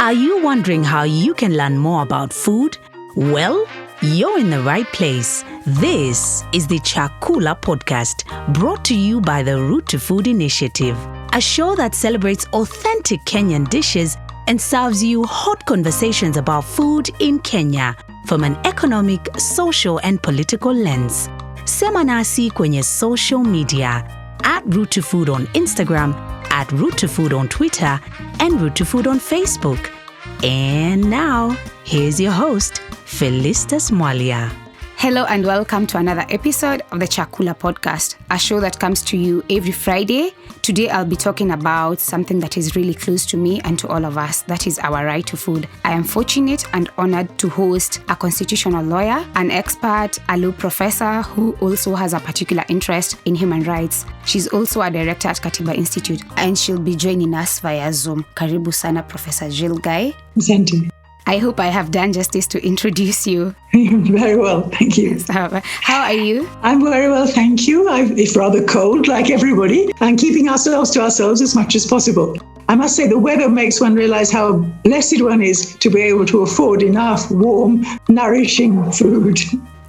Are you wondering how you can learn more about food? Well, you're in the right place. This is the Chakula podcast, brought to you by the Root to Food Initiative, a show that celebrates authentic Kenyan dishes and serves you hot conversations about food in Kenya from an economic, social and political lens. Sema nasi kwenye social media at Root to Food on Instagram, at Root to Food on Twitter, and Root to Food on Facebook. And now, here's your host, Felistas Mwalia. Hello and welcome to another episode of the Chakula podcast, a show that comes to you every Friday. Today I'll be talking about something that is really close to me and to all of us, that is our right to food. I am fortunate and honored to host a constitutional lawyer, an expert, a law professor who also has a particular interest in human rights. She's also a director at Katiba Institute and she'll be joining us via Zoom. Karibu sana, Professor Cottrell Ghai. Thank you. I hope I have done justice to introduce you. Very well, thank you. How are you? I'm very well, thank you. It's rather cold, like everybody, and keeping ourselves to ourselves as much as possible. I must say the weather makes one realize how blessed one is to be able to afford enough warm, nourishing food.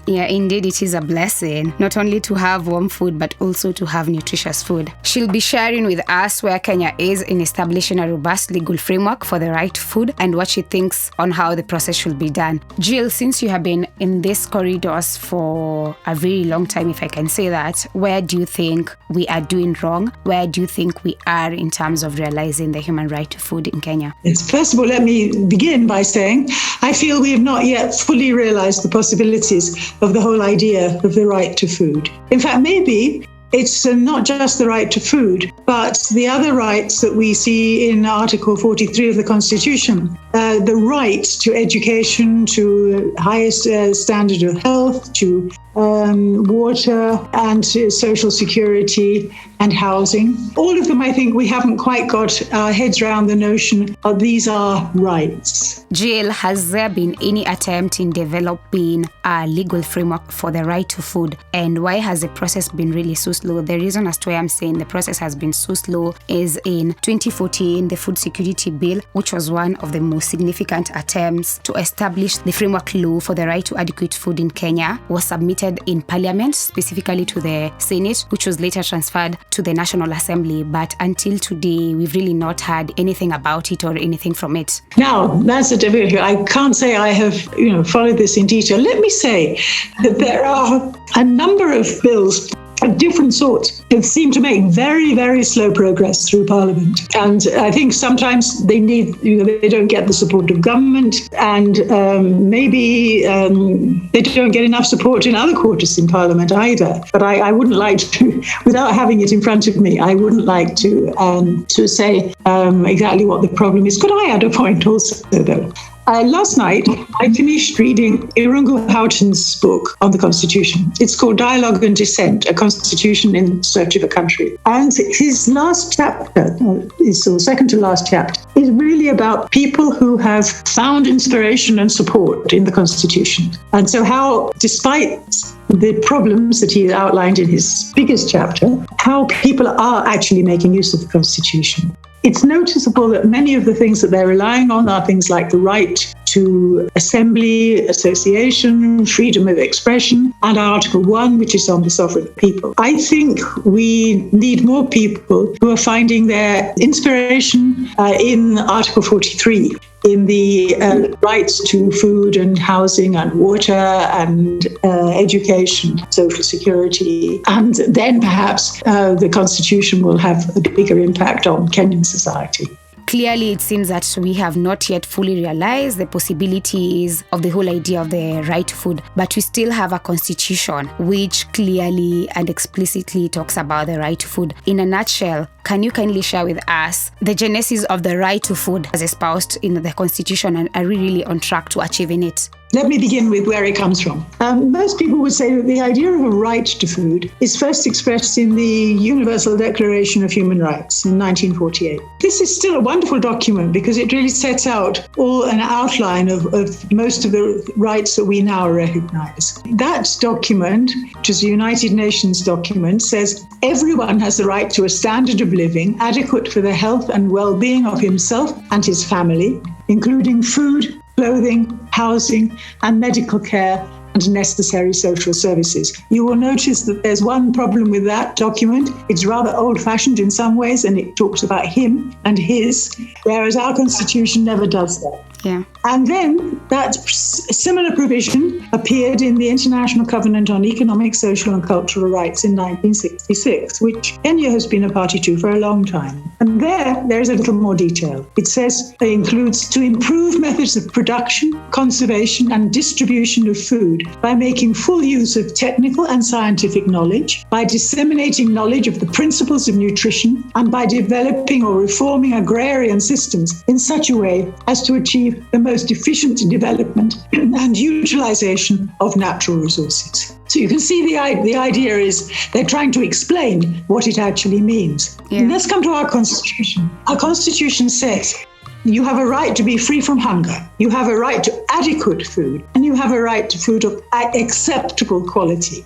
Yeah, indeed, it is a blessing, not only to have warm food, but also to have nutritious food. She'll be sharing with us where Kenya is in establishing a robust legal framework for the right to food and what she thinks on how the process should be done. Jill, since you have been in these corridors for a very long time, if I can say that, where do you think we are doing wrong? Where do you think we are in terms of realizing the human right to food in Kenya? Yes, first of all, let me begin by saying I feel we have not yet fully realized the possibilities of the whole idea of the right to food. In fact, maybe it's not just the right to food, but the other rights that we see in Article 43 of the Constitution. The right to education, to highest standard of health, to water and social security and housing. All of them, I think we haven't quite got our heads around the notion of these are rights. Jill, has there been any attempt in developing a legal framework for the right to food? And why has the process been really so slow? The reason as to why I'm saying the process has been so slow is in 2014, the Food Security Bill, which was one of the most significant attempts to establish the framework law for the right to adequate food in Kenya, was submitted in Parliament, specifically to the Senate, which was later transferred to the National Assembly. But until today, we've really not heard anything about it or anything from it. Now, that's a difficult. I can't say I have, followed this in detail. Let me say that there are a number of bills of different sorts that seem to make very, very slow progress through Parliament. And I think sometimes they don't get the support of government, and maybe they don't get enough support in other quarters in Parliament either. But I wouldn't like to, without having it in front of me, I wouldn't like to say exactly what the problem is. Could I add a point also, though? Last night, I finished reading Irungu Houghton's book on the Constitution. It's called Dialogue and Dissent, A Constitution in Search of a Country. And his last chapter, or second to last chapter, is really about people who have found inspiration and support in the Constitution. And so how, despite the problems that he outlined in his biggest chapter, how people are actually making use of the Constitution. It's noticeable that many of the things that they're relying on are things like the right to assembly, association, freedom of expression, and Article 1, which is on the sovereign people. I think we need more people who are finding their inspiration in Article 43. In the rights to food and housing and water and education, social security. And then perhaps the Constitution will have a bigger impact on Kenyan society. Clearly, it seems that we have not yet fully realized the possibilities of the whole idea of the right to food, but we still have a constitution which clearly and explicitly talks about the right to food. In a nutshell, can you kindly share with us the genesis of the right to food as espoused in the constitution, and are we really on track to achieving it? Let me begin with where it comes from. Most people would say that the idea of a right to food is first expressed in the Universal Declaration of Human Rights in 1948. This is still a wonderful document because it really sets out an outline of most of the rights that we now recognize. That document, which is a United Nations document, says everyone has the right to a standard of living adequate for the health and well-being of himself and his family, including food, clothing, housing, and medical care and necessary social services. You will notice that there's one problem with that document. It's rather old-fashioned in some ways, and it talks about him and his, whereas our Constitution never does that. Yeah. And then that similar provision appeared in the International Covenant on Economic, Social and Cultural Rights in 1966, which Kenya has been a party to for a long time. And there's a little more detail. It says it includes to improve methods of production, conservation and distribution of food by making full use of technical and scientific knowledge, by disseminating knowledge of the principles of nutrition, and by developing or reforming agrarian systems in such a way as to achieve the most efficient development and utilization of natural resources. So you can see the idea is they're trying to explain what it actually means. Yeah. And let's come to our Constitution. Our Constitution says you have a right to be free from hunger. You have a right to adequate food, and you have a right to food of acceptable quality.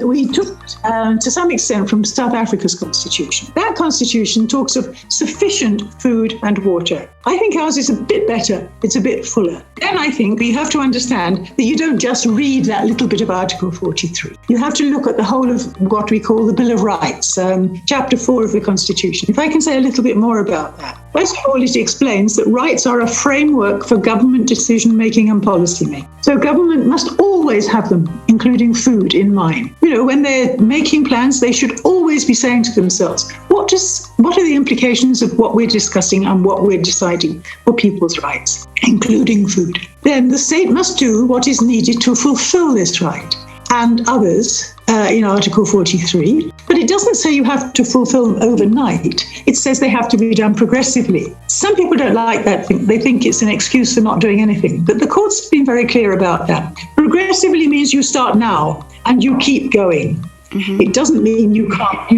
We took, to some extent, from South Africa's constitution. That constitution talks of sufficient food and water. I think ours is a bit better. It's a bit fuller. Then I think we have to understand that you don't just read that little bit of Article 43. You have to look at the whole of what we call the Bill of Rights, Chapter 4 of the Constitution. If I can say a little bit more about that. First of all, it explains that rights are a framework for government decision-making and policy-making. So government must always have them, including food, in mind. When they're making plans, they should always be saying to themselves, what are the implications of what we're discussing and what we're deciding for people's rights, including food? Then the state must do what is needed to fulfill this right, and others in Article 43. But it doesn't say you have to fulfill them overnight. It says they have to be done progressively. Some people don't like that. They think it's an excuse for not doing anything. But the court's been very clear about that. Progressively means you start now and you keep going. Mm-hmm. It doesn't mean you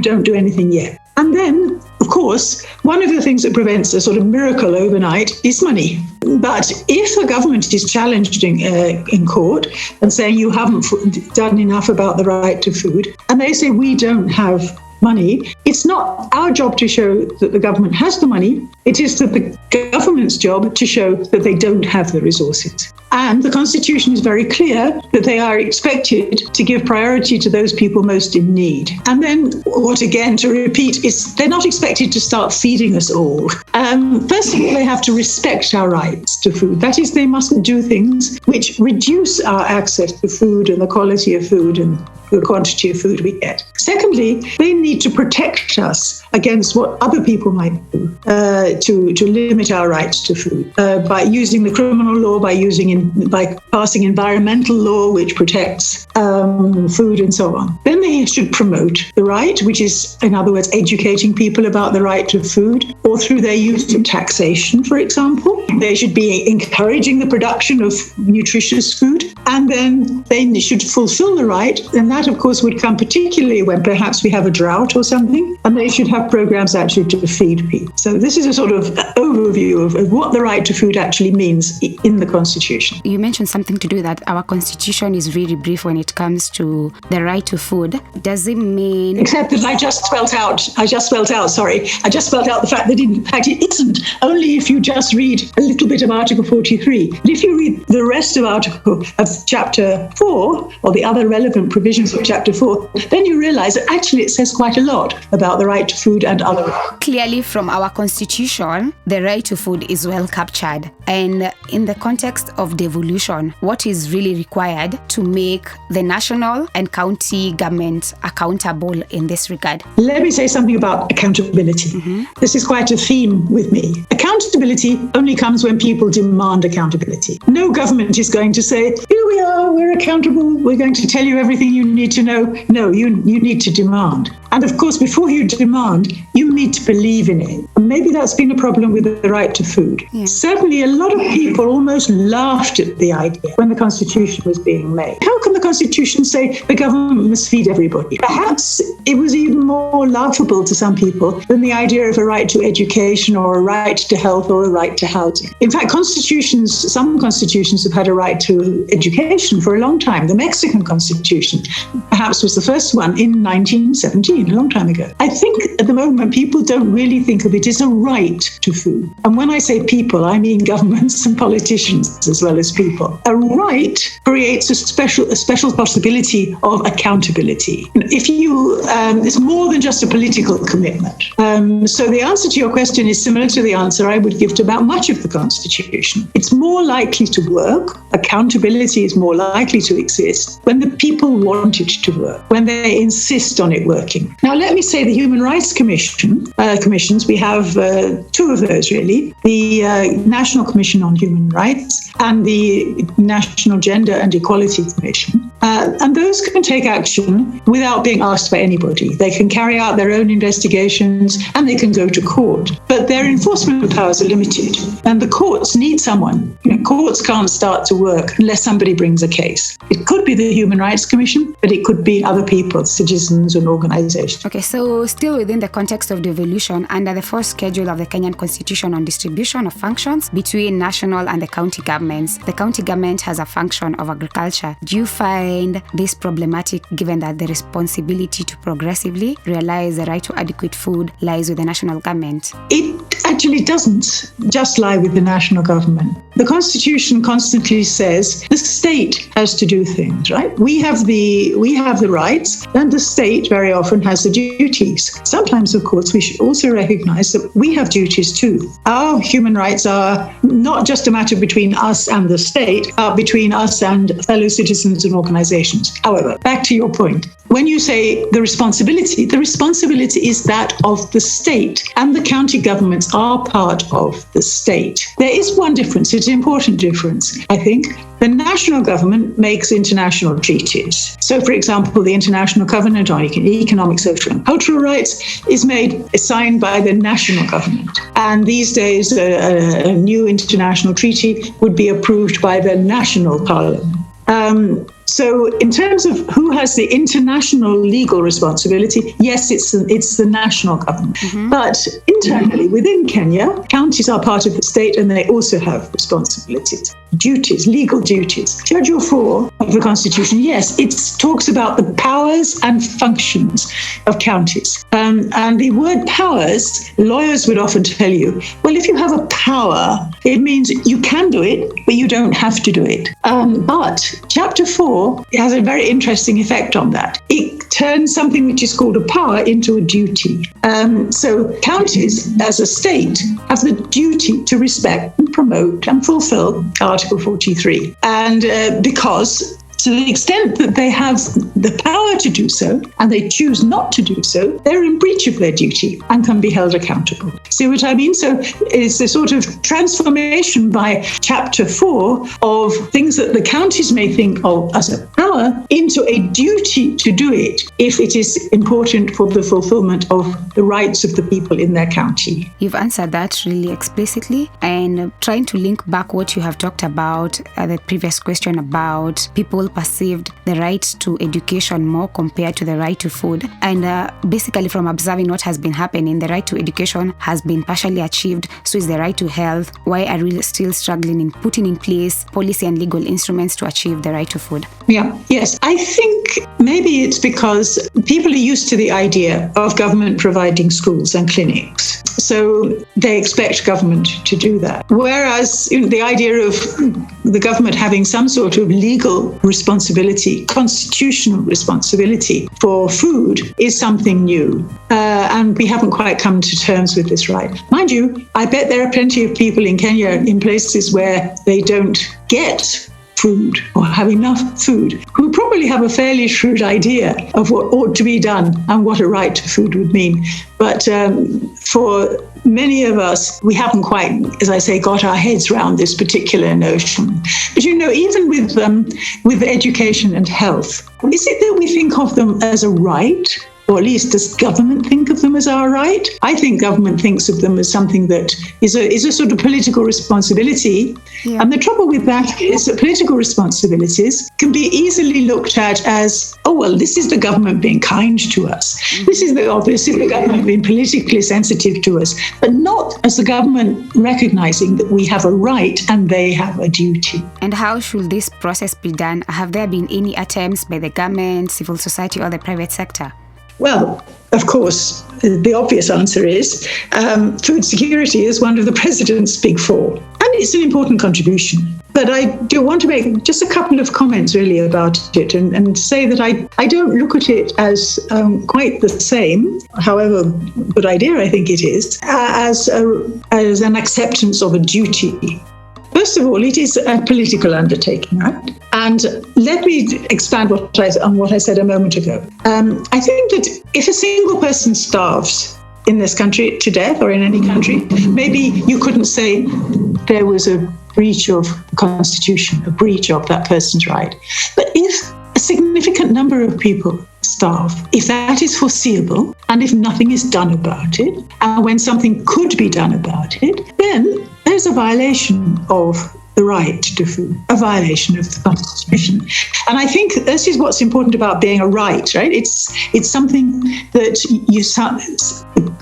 don't do anything yet. And then, of course, one of the things that prevents a sort of miracle overnight is money. But if a government is challenged in court and saying you haven't done enough about the right to food, and they say we don't have money, it's not our job to show that the government has the money. It is the government's job to show that they don't have the resources. And the Constitution is very clear that they are expected to give priority to those people most in need. And then, to repeat, is they're not expected to start feeding us all. First of all, they have to respect our rights to food. That is, they mustn't do things which reduce our access to food and the quality of food and the quantity of food we get. Secondly, they need to protect us against what other people might do to limit our rights to food by using the criminal law, by passing environmental law which protects food and so on. Then they should promote the right, which is, in other words, educating people about the right to food, or through their use of taxation, for example. They should be encouraging the production of nutritious food, and then they should fulfill the right, and that, of course, would come particularly when perhaps we have a drought or something, and they should have programs actually to feed people. So this is a sort of overview of what the right to food actually means in the Constitution. You mentioned something to do that our Constitution is really brief when it comes to the right to food. Does it mean... Except that I just spelled out the fact that in fact it isn't, only if you just read a little bit of Article 43. But if you read the rest of Chapter 4, or the other relevant provisions of Chapter 4, then you realize that actually it says quite a lot about the right to food and other... Clearly from our Constitution, the right to food is well captured. And in the context of devolution, what is really required to make the national and county government accountable in this regard? Let me say something about accountability. Mm-hmm. This is quite a theme with me. Accountability Accountability only comes when people demand accountability. No government is going to say, here we are, we're accountable, we're going to tell you everything you need to know. No, you need to demand. And of course, before you demand, you need to believe in it. Maybe that's been a problem with the right to food. Yeah. Certainly, a lot of people almost laughed at the idea when the Constitution was being made. How can the Constitution say the government must feed everybody? Perhaps it was even more laughable to some people than the idea of a right to education or a right to health or a right to housing. In fact, some constitutions have had a right to education for a long time. The Mexican Constitution perhaps was the first one in 1917, a long time ago. I think at the moment people don't really think of it as a right to food. And when I say people, I mean governments and politicians as well as people. A right creates a special possibility of accountability. If you, it's more than just a political commitment. So the answer to your question is similar to the answer I would give to about much of the Constitution. It's more likely to work. Accountability is more likely to exist when the people want it to work, when they insist on it working. Now, let me say the Human Rights Commissions, we have two of those really, the National Commission on Human Rights and the National Gender and Equality Commission. And those can take action without being asked by anybody. They can carry out their own investigations and they can go to court. But their enforcement powers are limited. And the courts need someone. Courts can't start to work unless somebody brings a case. It could be the Human Rights Commission, but it could be other people, citizens and organizations. Okay, so still within the context of devolution, under the fourth schedule of the Kenyan Constitution on distribution of functions between national and the county governments, the county government has a function of agriculture. Do you find this problematic given that the responsibility to progressively realize the right to adequate food lies with the national government? It actually doesn't just lie with the national government. The Constitution constantly says the state has to do things, right? We have the rights, and the state very often has the duties. Sometimes, of course, we should also recognize that we have duties too. Our human rights are not just a matter between us and the state, but between us and fellow citizens and organizations. However, back to your point, when you say the responsibility is that of the state, and the county governments are part of the state. There is one difference, it's an important difference, I think. The national government makes international treaties. So, for example, the International Covenant on Economic, Social and Cultural Rights is signed by the national government. And these days, a new international treaty would be approved by the national parliament. So in terms of who has the international legal responsibility, yes, it's the national government. Mm-hmm. But internally within Kenya, counties are part of the state and they also have responsibilities, duties, legal duties. Schedule 4 of the Constitution, yes, it talks about the powers and functions of counties. And the word powers, lawyers would often tell you, well, if you have a power, it means you can do it, but you don't have to do it. But Chapter 4 has a very interesting effect on that. It turns something which is called a power into a duty. So counties, as a state, have the duty to respect and promote and fulfill Article 43. And because to the extent that they have the power to do so and they choose not to do so, they're in breach of their duty and can be held accountable. See what I mean? So it's a sort of transformation by Chapter 4 of things that the counties may think of as a power into a duty to do it if it is important for the fulfillment of the rights of the people in their county. You've answered that really explicitly, and trying to link back what you have talked about the previous question about people perceived the right to education more compared to the right to food. And basically from observing what has been happening, the right to education has been partially achieved, so is the right to health. Why are we still struggling in putting in place policy and legal instruments to achieve the right to food? Yeah, yes. I think maybe it's because people are used to the idea of government providing schools and clinics. So they expect government to do that. Whereas the idea of the government having some sort of legal responsibility, constitutional responsibility for food is something new. And we haven't quite come to terms with this right. Mind you, I bet there are plenty of people in Kenya in places where they don't get food or have enough food who probably have a fairly shrewd idea of what ought to be done and what a right to food would mean. But for many of us, we haven't quite, as I say, got our heads around this particular notion. But even with education and health, is it that we think of them as a right? Or at least does government think of them as our right? I think government thinks of them as something that is a sort of political responsibility. Yeah. And the trouble with that is that political responsibilities can be easily looked at as, oh, well, this is the government being kind to us. This is obviously the government being politically sensitive to us, but not as the government recognizing that we have a right and they have a duty. And how should this process be done? Have there been any attempts by the government, civil society, or the private sector? Well, of course, the obvious answer is food security is one of the president's big four, and it's an important contribution. But I do want to make just a couple of comments really about it and say that I don't look at it as quite the same, however good idea I think it is, as an acceptance of a duty. First of all, it is a political undertaking, right? And let me expand on what I said a moment ago. I think that if a single person starves in this country to death or in any country, maybe you couldn't say there was a breach of the Constitution, a breach of that person's right. But if a significant number of people starve, if that is foreseeable and if nothing is done about it, and when something could be done about it, then there's a violation of the right to food, a violation of the Constitution. And I think this is what's important about being a right? It's something that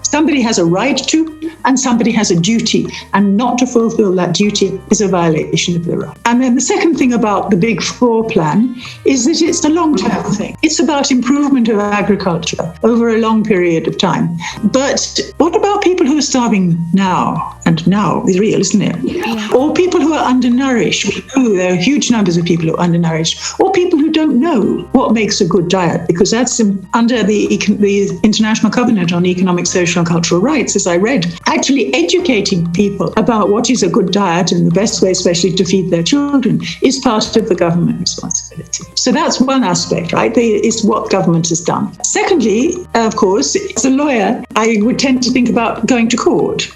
somebody has a right to and somebody has a duty, and not to fulfill that duty is a violation of the right. And then the second thing about the Big Four plan is that it's a long-term thing. It's about improvement of agriculture over a long period of time. But what about people who are starving now? And now is real, isn't it? Yeah. Or people who are undernourished. Oh, there are huge numbers of people who are undernourished. Or people who don't know what makes a good diet, because that's under the International Covenant on Economic, Social and Cultural Rights, as I read. Actually educating people about what is a good diet and the best way, especially to feed their children, is part of the government responsibility. So that's one aspect, right? Is what government has done. Secondly, of course, as a lawyer, I would tend to think about going to court.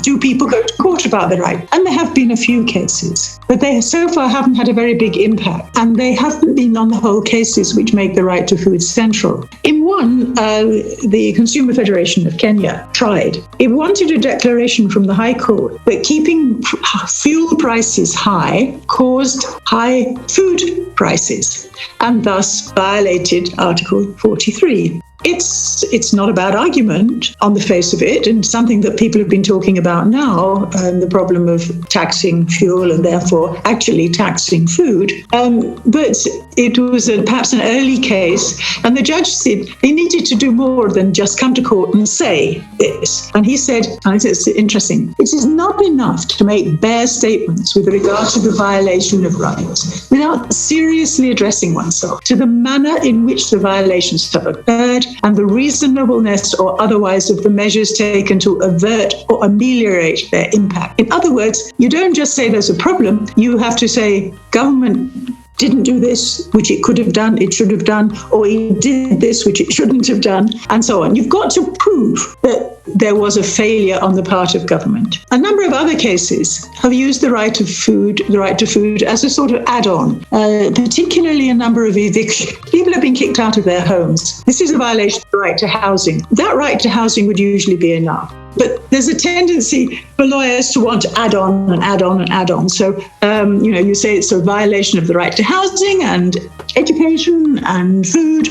Do people go to court about the right? And there have been a few cases, but they so far haven't had a very big impact. And they haven't been, on the whole, cases which make the right to food central. In one, the Consumer Federation of Kenya tried. It wanted a declaration from the High Court that keeping fuel prices high caused high food prices and thus violated Article 43. It's not a bad argument on the face of it, and something that people have been talking about now, the problem of taxing fuel and therefore actually taxing food. But it was perhaps an early case, and the judge said he needed to do more than just come to court and say this. And he said, and it's interesting, it is not enough to make bare statements with regard to the violation of rights without seriously addressing oneself to the manner in which the violations have occurred and the reasonableness or otherwise of the measures taken to avert or ameliorate their impact. In other words, you don't just say there's a problem, you have to say government didn't do this, which it could have done, it should have done, or it did this, which it shouldn't have done, and so on. You've got to prove that there was a failure on the part of government. A number of other cases have used the right to food as a sort of add-on, particularly a number of evictions. People have been kicked out of their homes. This is a violation of the right to housing. That right to housing would usually be enough. But there's a tendency for lawyers to want to add on and add on and add on. So, you say it's a violation of the right to housing and education and food.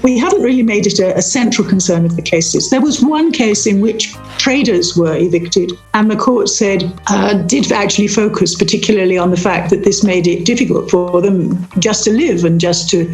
We haven't really made it a central concern of the cases. There was one case in which traders were evicted, and the court said did actually focus particularly on the fact that this made it difficult for them just to live and just to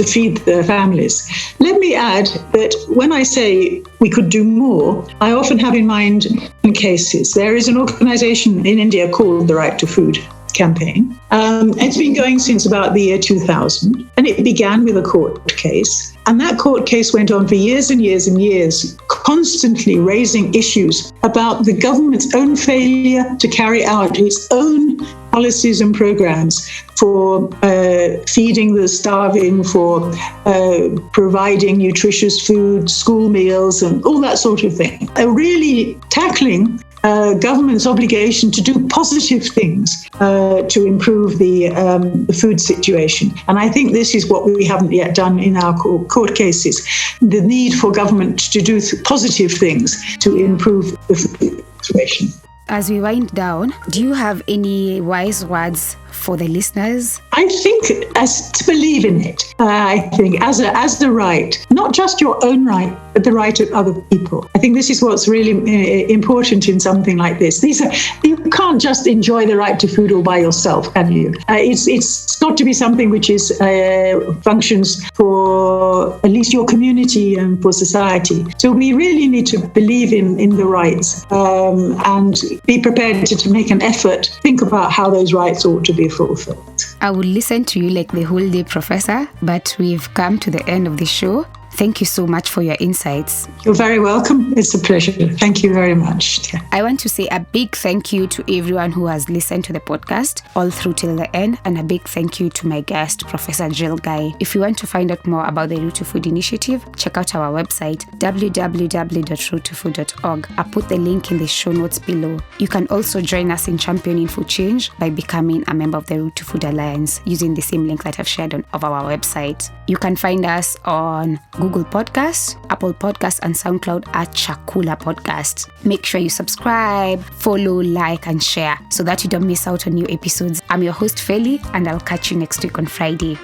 feed their families. Let me add that when I say we could do more, I often have in mind cases. There is an organization in India called the Right to Food. campaign. It's been going since about the year 2000, and it began with a court case. And that court case went on for years and years and years, constantly raising issues about the government's own failure to carry out its own policies and programs for feeding the starving, for providing nutritious food, school meals, and all that sort of thing. Really tackling government's obligation to do positive things to improve the food situation. And I think this is what we haven't yet done in our court cases. The need for government to do positive things to improve the food situation. As we wind down, do you have any wise words for the listeners? I think to believe in it. I think as the right, not just your own right, but the right of other people. I think this is what's really important in something like this. You can't just enjoy the right to food all by yourself, can you? It's got to be something which is functions for at least your community and for society. So we really need to believe in the rights and be prepared to make an effort, think about how those rights ought to be fulfilled. I would listen to you like the whole day, Professor, but we've come to the end of the show. Thank you so much for your insights. You're very welcome. It's a pleasure. Thank you very much. I want to say a big thank you to everyone who has listened to the podcast all through till the end, and a big thank you to my guest, Professor Cottrell Ghai. If you want to find out more about the Root to Food initiative, check out our website, www.roottofood.org. I'll put the link in the show notes below. You can also join us in championing food change by becoming a member of the Root to Food Alliance using the same link that I've shared on our website. You can find us on Google Podcasts, Apple Podcasts, and SoundCloud at Chakula Podcast. Make sure you subscribe, follow, like, and share so that you don't miss out on new episodes. I'm your host, Feli, and I'll catch you next week on Friday.